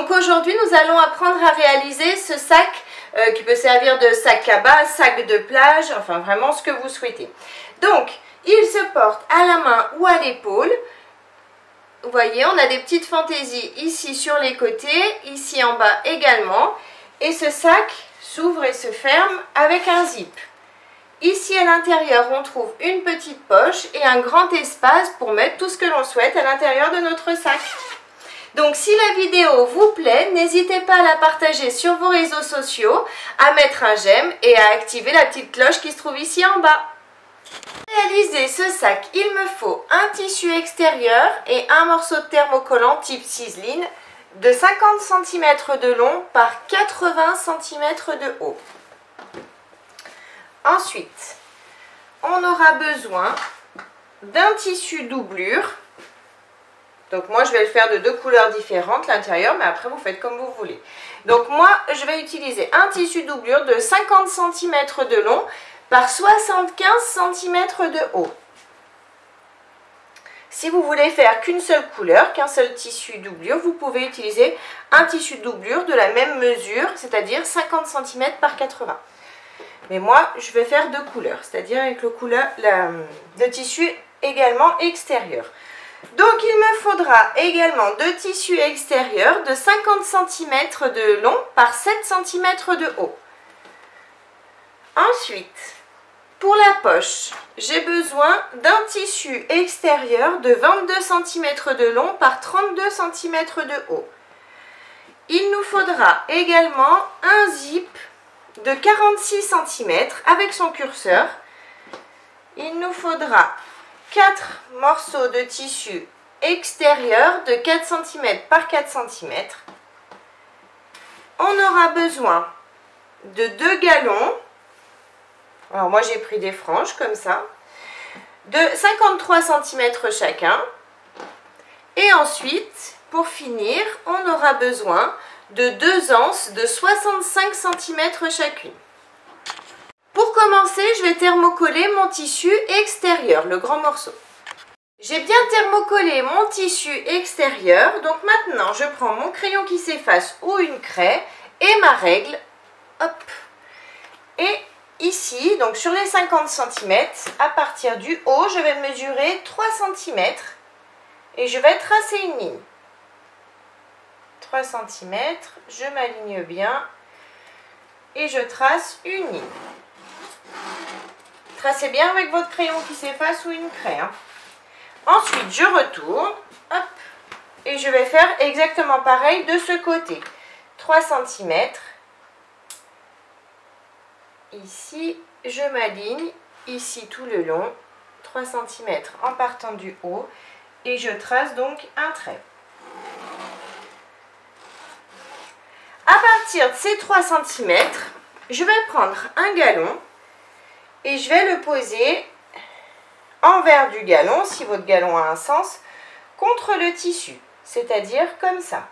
Donc aujourd'hui, nous allons apprendre à réaliser ce sac qui peut servir de sac à bas, sac de plage, enfin vraiment ce que vous souhaitez. Donc, il se porte à la main ou à l'épaule. Vous voyez, on a des petites fantaisies ici sur les côtés, ici en bas également. Et ce sac s'ouvre et se ferme avec un zip. Ici à l'intérieur, on trouve une petite poche et un grand espace pour mettre tout ce que l'on souhaite à l'intérieur de notre sac. Donc si la vidéo vous plaît, n'hésitez pas à la partager sur vos réseaux sociaux, à mettre un j'aime et à activer la petite cloche qui se trouve ici en bas. Pour réaliser ce sac, il me faut un tissu extérieur et un morceau de thermocollant type ciseline de 50 cm de long par 80 cm de haut. Ensuite, on aura besoin d'un tissu doublure. Donc moi, je vais le faire de deux couleurs différentes, l'intérieur, mais après, vous faites comme vous voulez. Donc moi, je vais utiliser un tissu doublure de 50 cm de long par 75 cm de haut. Si vous voulez faire qu'une seule couleur, qu'un seul tissu doublure, vous pouvez utiliser un tissu doublure de la même mesure, c'est-à-dire 50 cm par 80. Mais moi, je vais faire deux couleurs, c'est-à-dire avec le tissu également extérieur. Donc, il me faudra également deux tissus extérieurs de 50 cm de long par 7 cm de haut. Ensuite, pour la poche, j'ai besoin d'un tissu extérieur de 22 cm de long par 32 cm de haut. Il nous faudra également un zip de 46 cm avec son curseur. Il nous faudra 4 morceaux de tissu extérieur de 4 cm par 4 cm. On aura besoin de 2 galons. Alors moi j'ai pris des franges comme ça, de 53 cm chacun. Et ensuite, pour finir, on aura besoin de 2 anses de 65 cm chacune. Pour commencer, je vais thermocoller mon tissu extérieur, le grand morceau. J'ai bien thermocollé mon tissu extérieur, donc maintenant je prends mon crayon qui s'efface ou une craie et ma règle. Hop. Et ici, donc sur les 50 cm, à partir du haut, je vais mesurer 3 cm et je vais tracer une ligne. 3 cm, je m'aligne bien et je trace une ligne. Tracez bien avec votre crayon qui s'efface ou une craie. Ensuite, je retourne, hop, et je vais faire exactement pareil de ce côté. 3 cm. Ici, je m'aligne, ici tout le long, 3 cm en partant du haut, et je trace donc un trait. À partir de ces 3 cm, je vais prendre un galon et je vais le poser envers du galon, si votre galon a un sens, contre le tissu, c'est-à-dire comme ça.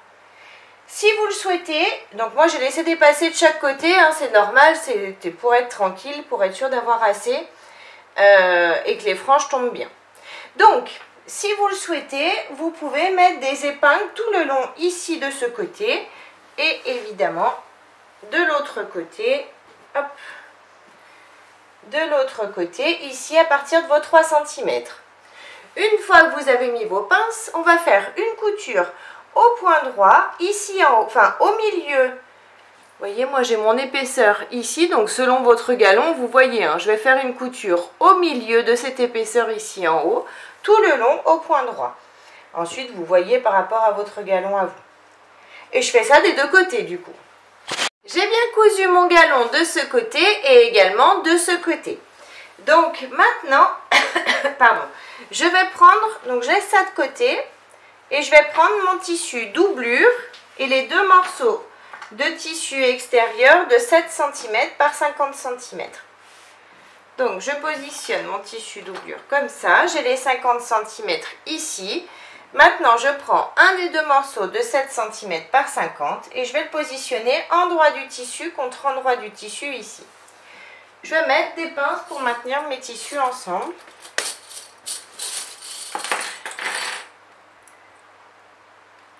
Si vous le souhaitez, donc moi j'ai laissé dépasser de chaque côté, c'est normal, c'est pour être tranquille, pour être sûr d'avoir assez et que les franges tombent bien. Donc, si vous le souhaitez, vous pouvez mettre des épingles tout le long ici de ce côté et évidemment de l'autre côté, hop, de l'autre côté, ici à partir de vos 3 cm. Une fois que vous avez mis vos pinces, on va faire une couture au point droit, ici en haut, enfin au milieu. Vous voyez, moi j'ai mon épaisseur ici, donc selon votre galon, vous voyez, je vais faire une couture au milieu de cette épaisseur ici en haut, tout le long au point droit. Ensuite, vous voyez par rapport à votre galon à vous. Et je fais ça des deux côtés du coup. J'ai bien cousu mon galon de ce côté et également de ce côté. Donc maintenant, pardon, je vais prendre, donc je laisse ça de côté et je vais prendre mon tissu doublure et les deux morceaux de tissu extérieur de 7 cm par 50 cm. Donc je positionne mon tissu doublure comme ça, j'ai les 50 cm ici. Maintenant, je prends un des deux morceaux de 7 cm par 50 et je vais le positionner endroit du tissu contre endroit du tissu ici. Je vais mettre des pinces pour maintenir mes tissus ensemble.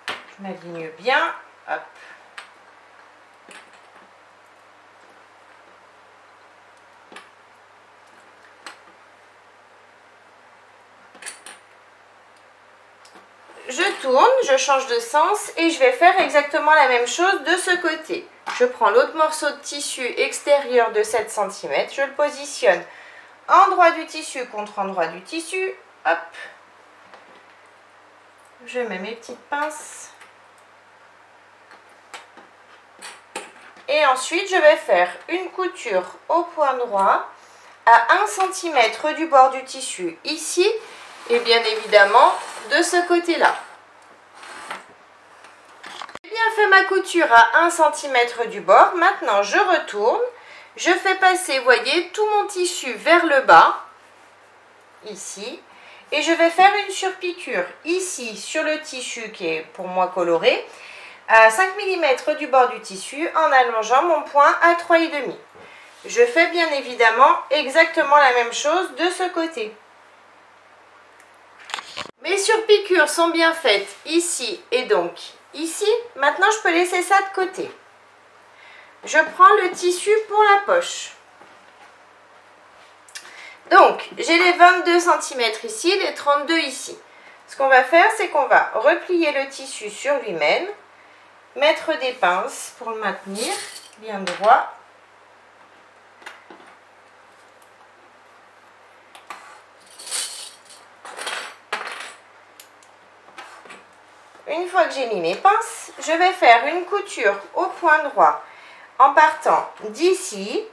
Je m'aligne bien. Hop. Je tourne, je change de sens et je vais faire exactement la même chose de ce côté. Je prends l'autre morceau de tissu extérieur de 7 cm, je le positionne endroit du tissu contre endroit du tissu. Hop. Je mets mes petites pinces. Et ensuite, je vais faire une couture au point droit à 1 cm du bord du tissu ici et bien évidemment de ce côté-là. J'ai bien fait ma couture à 1 cm du bord. Maintenant, je retourne. Je fais passer, vous voyez, tout mon tissu vers le bas, ici. Et je vais faire une surpiqûre ici sur le tissu qui est pour moi coloré à 5 mm du bord du tissu en allongeant mon point à 3,5. Je fais bien évidemment exactement la même chose de ce côté. Mes surpiqûres sont bien faites ici et donc ici. Maintenant, je peux laisser ça de côté. Je prends le tissu pour la poche. Donc, j'ai les 22 cm ici, les 32 ici. Ce qu'on va faire, c'est qu'on va replier le tissu sur lui-même, mettre des pinces pour le maintenir bien droit. Une fois que j'ai mis mes pinces, je vais faire une couture au point droit en partant d'ici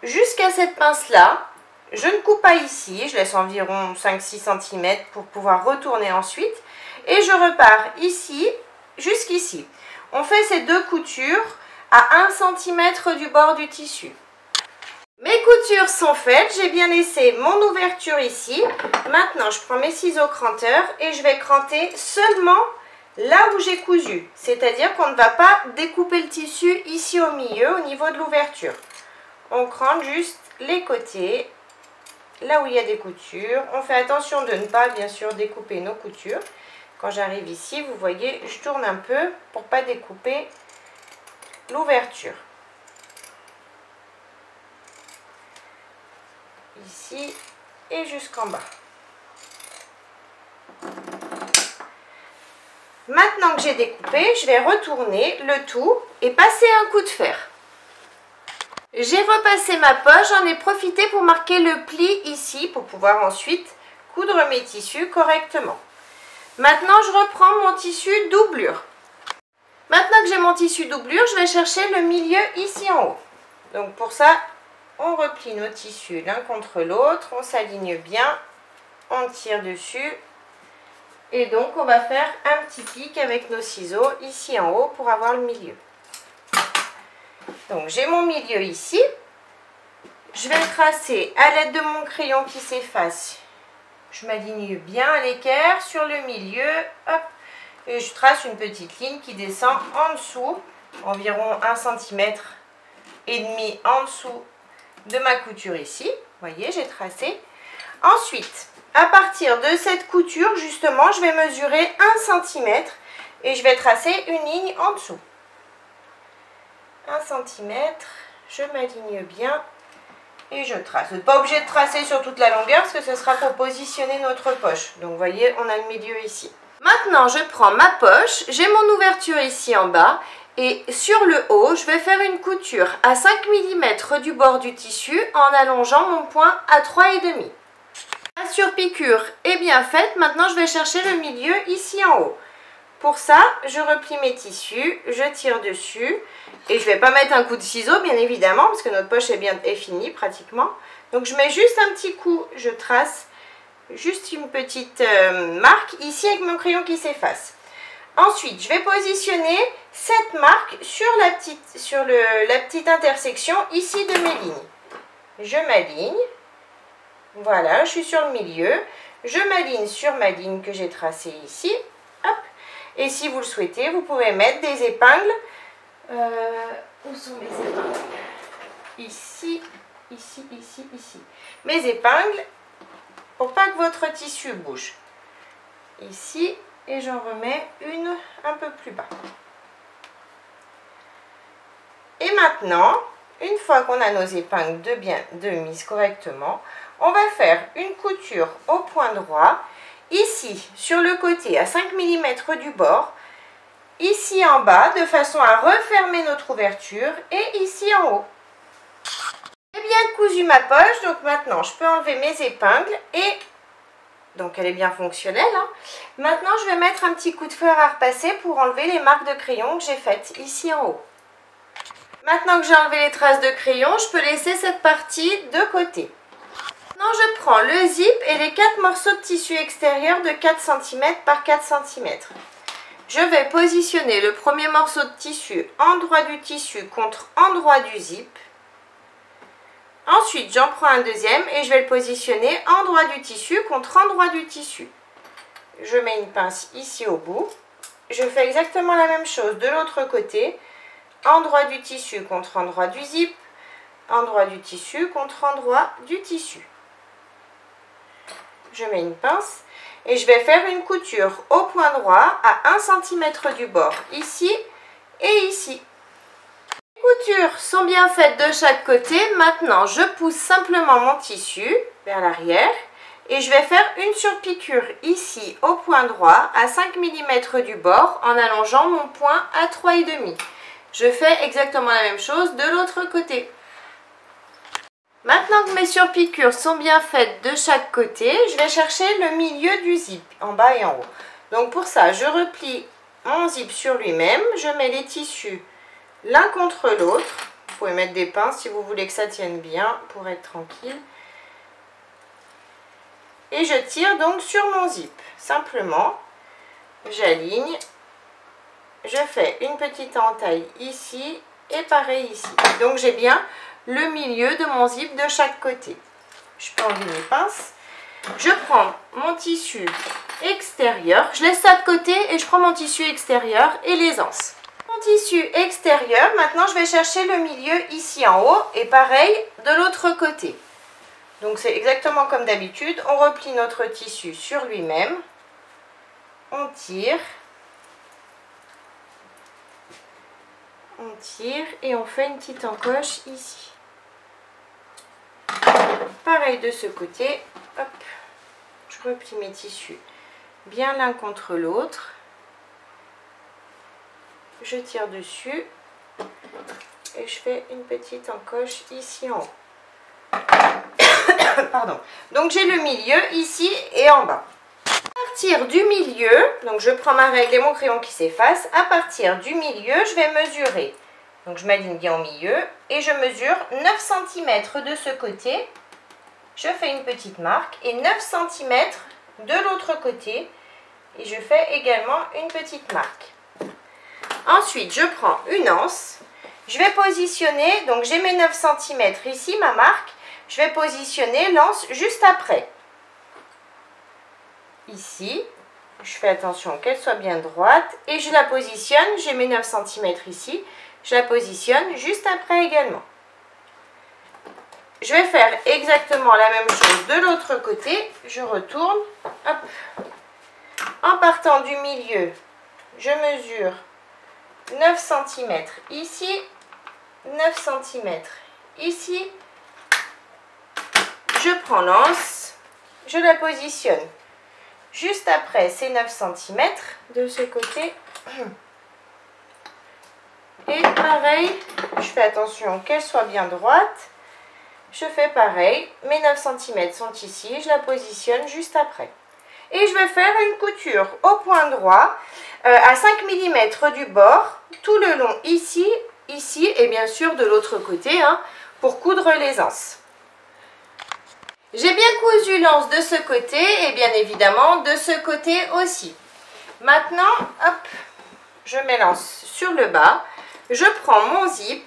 jusqu'à cette pince-là. Je ne coupe pas ici, je laisse environ 5-6 cm pour pouvoir retourner ensuite. Et je repars ici jusqu'ici. On fait ces deux coutures à 1 cm du bord du tissu. Mes coutures sont faites, j'ai bien laissé mon ouverture ici. Maintenant, je prends mes ciseaux cranteurs et je vais cranter seulement là où j'ai cousu. C'est-à-dire qu'on ne va pas découper le tissu ici au milieu, au niveau de l'ouverture. On crante juste les côtés, là où il y a des coutures. On fait attention de ne pas, bien sûr, découper nos coutures. Quand j'arrive ici, vous voyez, je tourne un peu pour ne pas découper l'ouverture. Ici et jusqu'en bas. Maintenant que j'ai découpé, je vais retourner le tout et passer un coup de fer. J'ai repassé ma poche, j'en ai profité pour marquer le pli ici pour pouvoir ensuite coudre mes tissus correctement. Maintenant, je reprends mon tissu doublure. Maintenant que j'ai mon tissu doublure, je vais chercher le milieu ici en haut. Donc pour ça, on replie nos tissus l'un contre l'autre, on s'aligne bien, on tire dessus. Et donc, on va faire un petit pic avec nos ciseaux ici en haut pour avoir le milieu. Donc, j'ai mon milieu ici. Je vais tracer à l'aide de mon crayon qui s'efface. Je m'aligne bien à l'équerre sur le milieu. Hop, et je trace une petite ligne qui descend en dessous, environ 1,5 cm en dessous de ma couture ici. Vous voyez, j'ai tracé. Ensuite, à partir de cette couture, justement, je vais mesurer 1 cm et je vais tracer une ligne en dessous. 1 cm, je m'aligne bien et je trace. Vous n'êtes pas obligé de tracer sur toute la longueur parce que ce sera pour positionner notre poche. Donc, vous voyez, on a le milieu ici. Maintenant, je prends ma poche, j'ai mon ouverture ici en bas et sur le haut, je vais faire une couture à 5 mm du bord du tissu en allongeant mon point à 3,5. La surpiqûre est bien faite, maintenant je vais chercher le milieu ici en haut. Pour ça, je replie mes tissus, je tire dessus et je ne vais pas mettre un coup de ciseau bien évidemment parce que notre poche est finie pratiquement. Donc je mets juste un petit coup, je trace juste une petite marque ici avec mon crayon qui s'efface. Ensuite, je vais positionner cette marque sur la petite intersection ici de mes lignes. Je m'aligne. Voilà, je suis sur le milieu. Je m'aligne sur ma ligne que j'ai tracée ici. Hop. Et si vous le souhaitez, vous pouvez mettre des épingles. Où sont mes épingles? Ici, ici, ici, ici. Mes épingles, pour pas que votre tissu bouge. Ici, et j'en remets une un peu plus bas. maintenant, une fois qu'on a nos épingles de mise correctement, on va faire une couture au point droit, ici sur le côté à 5 mm du bord, ici en bas de façon à refermer notre ouverture et ici en haut. J'ai bien cousu ma poche, donc maintenant je peux enlever mes épingles et donc elle est bien fonctionnelle. Hein. Maintenant je vais mettre un petit coup de fer à repasser pour enlever les marques de crayon que j'ai faites ici en haut. Maintenant que j'ai enlevé les traces de crayon, je peux laisser cette partie de côté. Maintenant je prends le zip et les 4 morceaux de tissu extérieur de 4 cm par 4 cm. Je vais positionner le premier morceau de tissu endroit du tissu contre endroit du zip. Ensuite, j'en prends un deuxième et je vais le positionner endroit du tissu contre endroit du tissu. Je mets une pince ici au bout. Je fais exactement la même chose de l'autre côté. Endroit du tissu contre endroit du zip. Endroit du tissu contre endroit du tissu. Je mets une pince et je vais faire une couture au point droit à 1 cm du bord, ici et ici. Les coutures sont bien faites de chaque côté. Maintenant, je pousse simplement mon tissu vers l'arrière et je vais faire une surpiqûre ici au point droit à 5 mm du bord en allongeant mon point à 3,5. Je fais exactement la même chose de l'autre côté. Maintenant que mes surpiqûres sont bien faites de chaque côté, je vais chercher le milieu du zip, en bas et en haut. Donc pour ça, je replie mon zip sur lui-même, je mets les tissus l'un contre l'autre. Vous pouvez mettre des pinces si vous voulez que ça tienne bien pour être tranquille. Et je tire donc sur mon zip. Simplement, j'aligne, je fais une petite entaille ici et pareil ici. Donc j'ai bien le milieu de mon zip de chaque côté. Je peux enlever mes pinces. Je prends mon tissu extérieur, je laisse ça de côté et je prends mon tissu extérieur et les anses. Mon tissu extérieur, maintenant je vais chercher le milieu ici en haut et pareil de l'autre côté. Donc c'est exactement comme d'habitude, on replie notre tissu sur lui-même, on tire et on fait une petite encoche ici. Pareil de ce côté, hop, je replie mes tissus bien l'un contre l'autre. Je tire dessus et je fais une petite encoche ici en haut. Pardon. Donc j'ai le milieu ici et en bas. À partir du milieu, donc je prends ma règle et mon crayon qui s'efface. À partir du milieu, je vais mesurer. Donc je m'aligne bien au milieu et je mesure 9 cm de ce côté. Je fais une petite marque et 9 cm de l'autre côté. Et je fais également une petite marque. Ensuite, je prends une anse. Je vais positionner, donc j'ai mes 9 cm ici, ma marque. Je vais positionner l'anse juste après. Ici, je fais attention qu'elle soit bien droite et je la positionne. J'ai mes 9 cm ici. Je la positionne juste après également. Je vais faire exactement la même chose de l'autre côté. Je retourne. Hop. En partant du milieu, je mesure 9 cm ici, 9 cm ici. Je prends l'anse, je la positionne juste après ces 9 cm de ce côté. Et pareil, je fais attention qu'elle soit bien droite. Je fais pareil, mes 9 cm sont ici, je la positionne juste après. Et je vais faire une couture au point droit à 5 mm du bord, tout le long ici, ici et bien sûr de l'autre côté hein, pour coudre les anses. J'ai bien cousu l'anse de ce côté et bien évidemment de ce côté aussi. Maintenant, hop, je mets l'anse sur le bas, je prends mon zip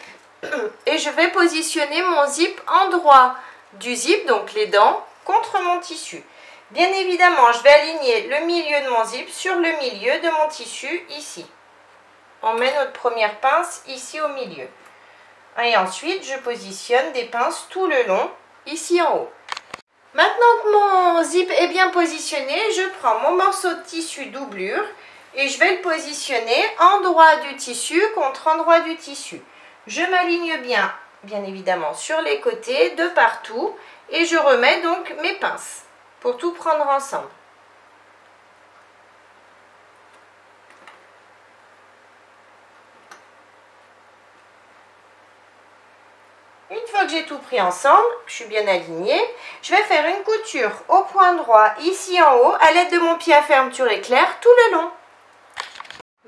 et je vais positionner mon zip en droit du zip, donc les dents, contre mon tissu. Bien évidemment, je vais aligner le milieu de mon zip sur le milieu de mon tissu ici. On met notre première pince ici au milieu. Et ensuite, je positionne des pinces tout le long, ici en haut. Maintenant que mon zip est bien positionné, je prends mon morceau de tissu doublure et je vais le positionner endroit du tissu contre endroit du tissu. Je m'aligne bien, bien évidemment, sur les côtés, de partout. Et je remets donc mes pinces pour tout prendre ensemble. Une fois que j'ai tout pris ensemble, je suis bien alignée, je vais faire une couture au point droit ici en haut à l'aide de mon pied à fermeture éclair tout le long.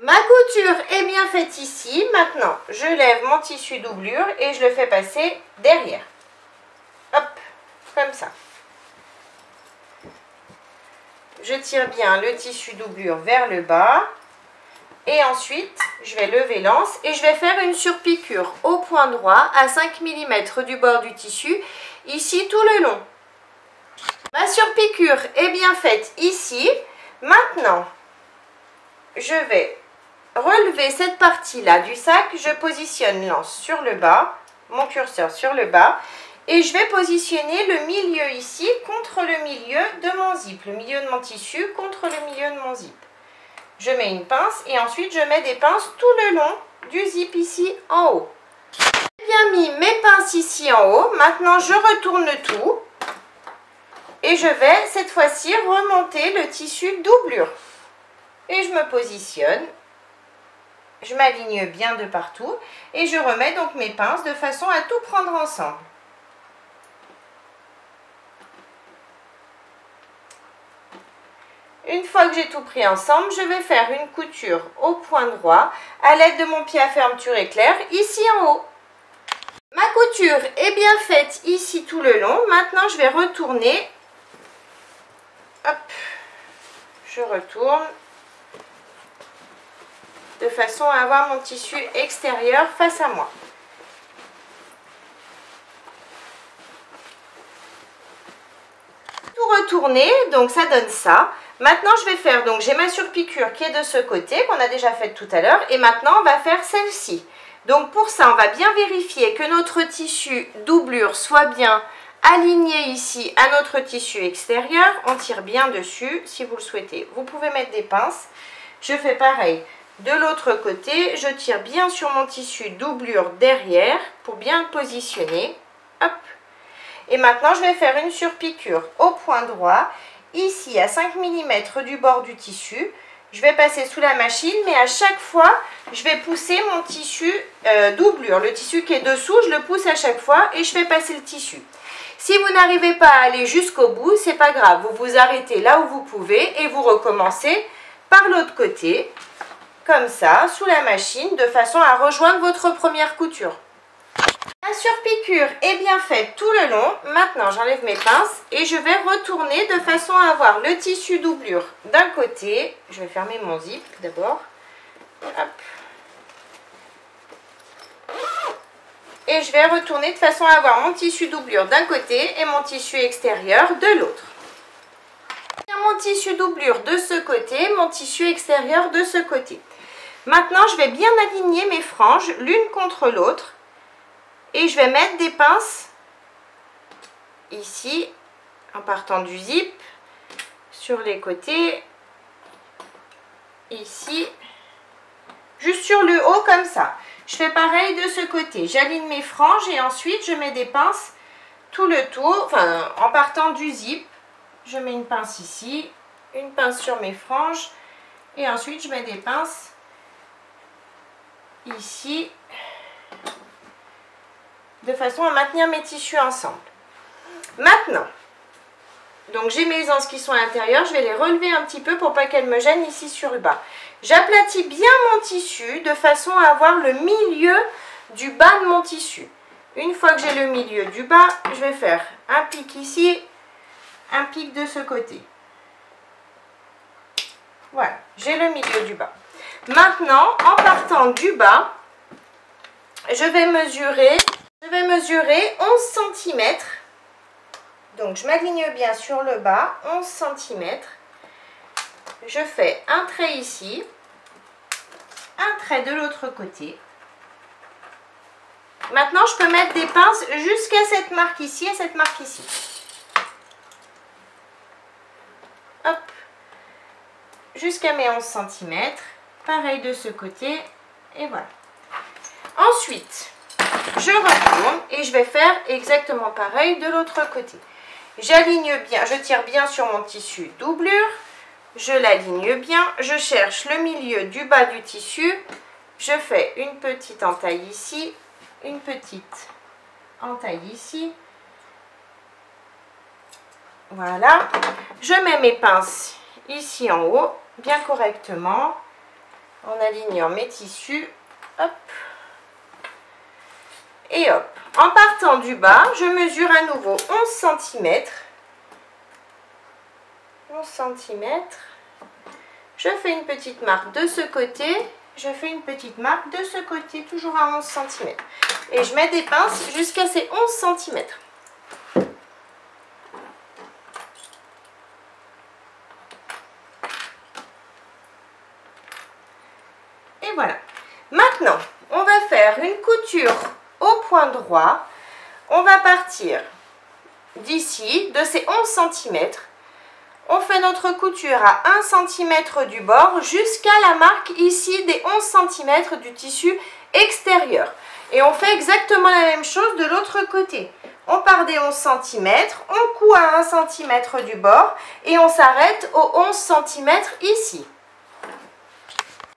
Ma couture est bien faite ici. Maintenant, je lève mon tissu doublure et je le fais passer derrière. Hop, comme ça. Je tire bien le tissu doublure vers le bas. Et ensuite, je vais lever l'anse et je vais faire une surpiqûre au point droit à 5 mm du bord du tissu, ici tout le long. Ma surpiqûre est bien faite ici. Maintenant, je vais relever cette partie-là du sac. Je positionne l'anse sur le bas, mon curseur sur le bas. Et je vais positionner le milieu ici contre le milieu de mon zip, le milieu de mon tissu contre le milieu de mon zip. Je mets une pince et ensuite je mets des pinces tout le long du zip ici en haut. J'ai bien mis mes pinces ici en haut. Maintenant je retourne tout et je vais cette fois-ci remonter le tissu doublure. Et je me positionne, je m'aligne bien de partout et je remets donc mes pinces de façon à tout prendre ensemble. Une fois que j'ai tout pris ensemble, je vais faire une couture au point droit à l'aide de mon pied à fermeture éclair ici en haut. Ma couture est bien faite ici tout le long. Maintenant, je vais retourner. Hop, je retourne de façon à avoir mon tissu extérieur face à moi. Tout retourner, donc ça donne ça. Maintenant, je vais faire, donc j'ai ma surpiqûre qui est de ce côté, qu'on a déjà faite tout à l'heure, et maintenant, on va faire celle-ci. Donc pour ça, on va bien vérifier que notre tissu doublure soit bien aligné ici à notre tissu extérieur. On tire bien dessus, si vous le souhaitez. Vous pouvez mettre des pinces. Je fais pareil de l'autre côté. Je tire bien sur mon tissu doublure derrière pour bien le positionner. Hop. Et maintenant, je vais faire une surpiqûre au point droit. Ici, à 5 mm du bord du tissu, je vais passer sous la machine, mais à chaque fois, je vais pousser mon tissu doublure. Le tissu qui est dessous, je le pousse à chaque fois et je fais passer le tissu. Si vous n'arrivez pas à aller jusqu'au bout, c'est pas grave. Vous vous arrêtez là où vous pouvez et vous recommencez par l'autre côté, comme ça, sous la machine, de façon à rejoindre votre première couture. La surpiqûre est bien faite tout le long. Maintenant, j'enlève mes pinces et je vais retourner de façon à avoir le tissu doublure d'un côté. Je vais fermer mon zip d'abord. Et je vais retourner de façon à avoir mon tissu doublure d'un côté et mon tissu extérieur de l'autre. Mon tissu doublure de ce côté, mon tissu extérieur de ce côté. Maintenant, je vais bien aligner mes franges l'une contre l'autre. Et je vais mettre des pinces ici, en partant du zip, sur les côtés, ici, juste sur le haut comme ça. Je fais pareil de ce côté. J'aligne mes franges et ensuite je mets des pinces tout le tour, enfin en partant du zip. Je mets une pince ici, une pince sur mes franges et ensuite je mets des pinces ici, de façon à maintenir mes tissus ensemble. Maintenant, donc j'ai mes anses qui sont à l'intérieur, je vais les relever un petit peu pour pas qu'elles me gênent ici sur le bas. J'aplatis bien mon tissu de façon à avoir le milieu du bas de mon tissu. Une fois que j'ai le milieu du bas, je vais faire un pic ici, un pic de ce côté. Voilà, j'ai le milieu du bas. Maintenant, en partant du bas, je vais mesurer 11 cm. Donc, je m'aligne bien sur le bas, 11 cm. Je fais un trait ici, un trait de l'autre côté. Maintenant, je peux mettre des pinces jusqu'à cette marque ici et cette marque ici. Hop, jusqu'à mes 11 cm. Pareil de ce côté. Et voilà. Ensuite, je retourne et je vais faire exactement pareil de l'autre côté. J'aligne bien, je tire bien sur mon tissu doublure, je l'aligne bien, je cherche le milieu du bas du tissu, je fais une petite entaille ici, une petite entaille ici. Voilà, je mets mes pinces ici en haut, bien correctement, en alignant mes tissus, hop, et hop. En partant du bas, je mesure à nouveau 11 cm. 11 cm. Je fais une petite marque de ce côté, je fais une petite marque de ce côté, toujours à 11 cm. Et je mets des pinces jusqu'à ces 11 cm. Et voilà. Maintenant, on va faire une couture au point droit. On va partir d'ici, de ces 11 cm. On fait notre couture à 1 cm du bord jusqu'à la marque ici des 11 cm du tissu extérieur. Et on fait exactement la même chose de l'autre côté. On part des 11 cm, on coud à 1 cm du bord et on s'arrête aux 11 cm ici.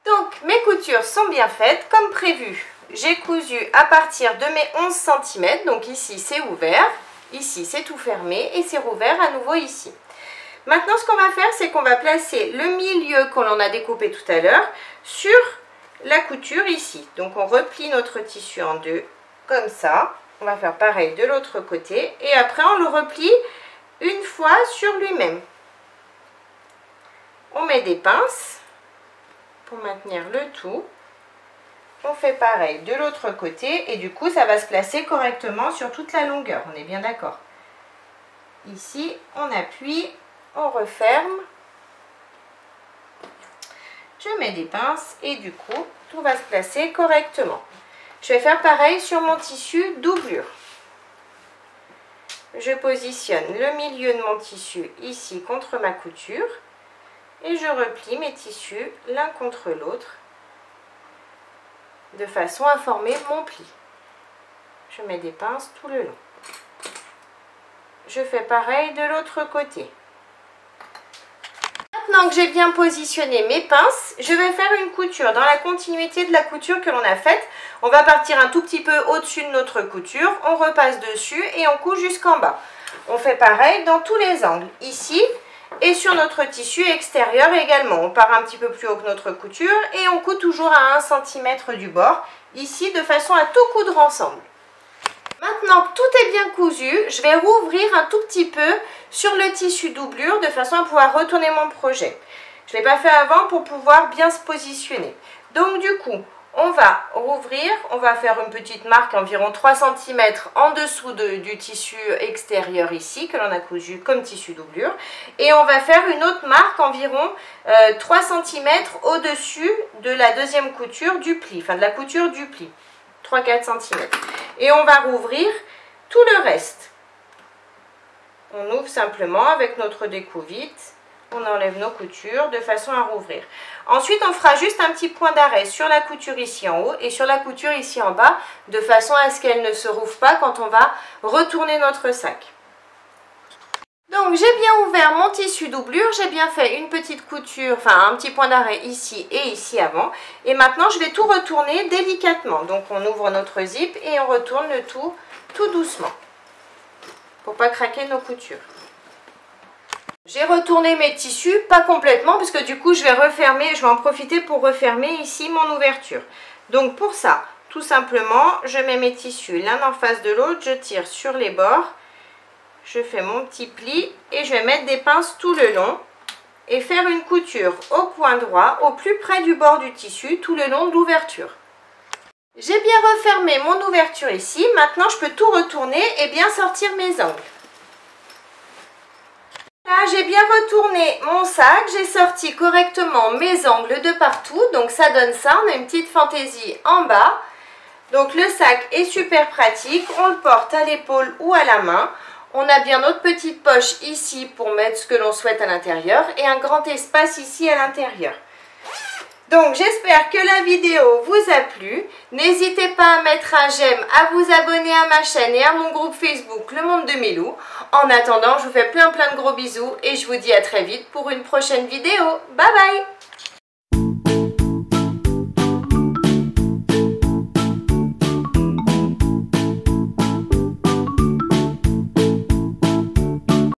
Donc mes coutures sont bien faites comme prévu. J'ai cousu à partir de mes 11 cm, donc ici c'est ouvert, ici c'est tout fermé et c'est rouvert à nouveau ici. Maintenant ce qu'on va faire, c'est qu'on va placer le milieu que l'on a découpé tout à l'heure sur la couture ici. Donc on replie notre tissu en deux comme ça. On va faire pareil de l'autre côté et après on le replie une fois sur lui-même. On met des pinces pour maintenir le tout. On fait pareil de l'autre côté et du coup ça va se placer correctement sur toute la longueur, on est bien d'accord. Ici on appuie, on referme, je mets des pinces et du coup tout va se placer correctement. Je vais faire pareil sur mon tissu doublure. Je positionne le milieu de mon tissu ici contre ma couture et je replie mes tissus l'un contre l'autre de façon à former mon pli. Je mets des pinces tout le long. Je fais pareil de l'autre côté. Maintenant que j'ai bien positionné mes pinces, je vais faire une couture dans la continuité de la couture que l'on a faite. On va partir un tout petit peu au-dessus de notre couture, on repasse dessus et on coud jusqu'en bas. On fait pareil dans tous les angles, ici et sur notre tissu extérieur également. On part un petit peu plus haut que notre couture et on coud toujours à 1 cm du bord, ici de façon à tout coudre ensemble. Maintenant que tout est bien cousu, je vais rouvrir un tout petit peu sur le tissu doublure de façon à pouvoir retourner mon projet. Je ne l'ai pas fait avant pour pouvoir bien se positionner. Donc du coup, on va rouvrir, on va faire une petite marque environ 3 cm en dessous du tissu extérieur ici, que l'on a cousu comme tissu doublure. Et on va faire une autre marque environ 3 cm au-dessus de la deuxième couture du pli, enfin de la couture du pli. 3-4 cm. Et on va rouvrir tout le reste. On ouvre simplement avec notre découvite. On enlève nos coutures de façon à rouvrir. Ensuite, on fera juste un petit point d'arrêt sur la couture ici en haut et sur la couture ici en bas, de façon à ce qu'elle ne se rouvre pas quand on va retourner notre sac. Donc, j'ai bien ouvert mon tissu doublure, j'ai bien fait une petite couture, enfin un petit point d'arrêt ici et ici avant. Et maintenant, je vais tout retourner délicatement. Donc, on ouvre notre zip et on retourne le tout doucement pour pas craquer nos coutures. J'ai retourné mes tissus, pas complètement, parce que du coup je vais refermer, je vais en profiter pour refermer ici mon ouverture. Donc pour ça, tout simplement, je mets mes tissus l'un en face de l'autre, je tire sur les bords, je fais mon petit pli et je vais mettre des pinces tout le long et faire une couture au point droit, au plus près du bord du tissu, tout le long de l'ouverture. J'ai bien refermé mon ouverture ici, maintenant je peux tout retourner et bien sortir mes angles. Là, j'ai bien retourné mon sac, j'ai sorti correctement mes angles de partout, donc ça donne ça, on a une petite fantaisie en bas. Donc le sac est super pratique, on le porte à l'épaule ou à la main. On a bien notre petite poche ici pour mettre ce que l'on souhaite à l'intérieur et un grand espace ici à l'intérieur. Donc j'espère que la vidéo vous a plu. N'hésitez pas à mettre un j'aime, à vous abonner à ma chaîne et à mon groupe Facebook Le Monde de Milou. En attendant, je vous fais plein de gros bisous et je vous dis à très vite pour une prochaine vidéo. Bye bye!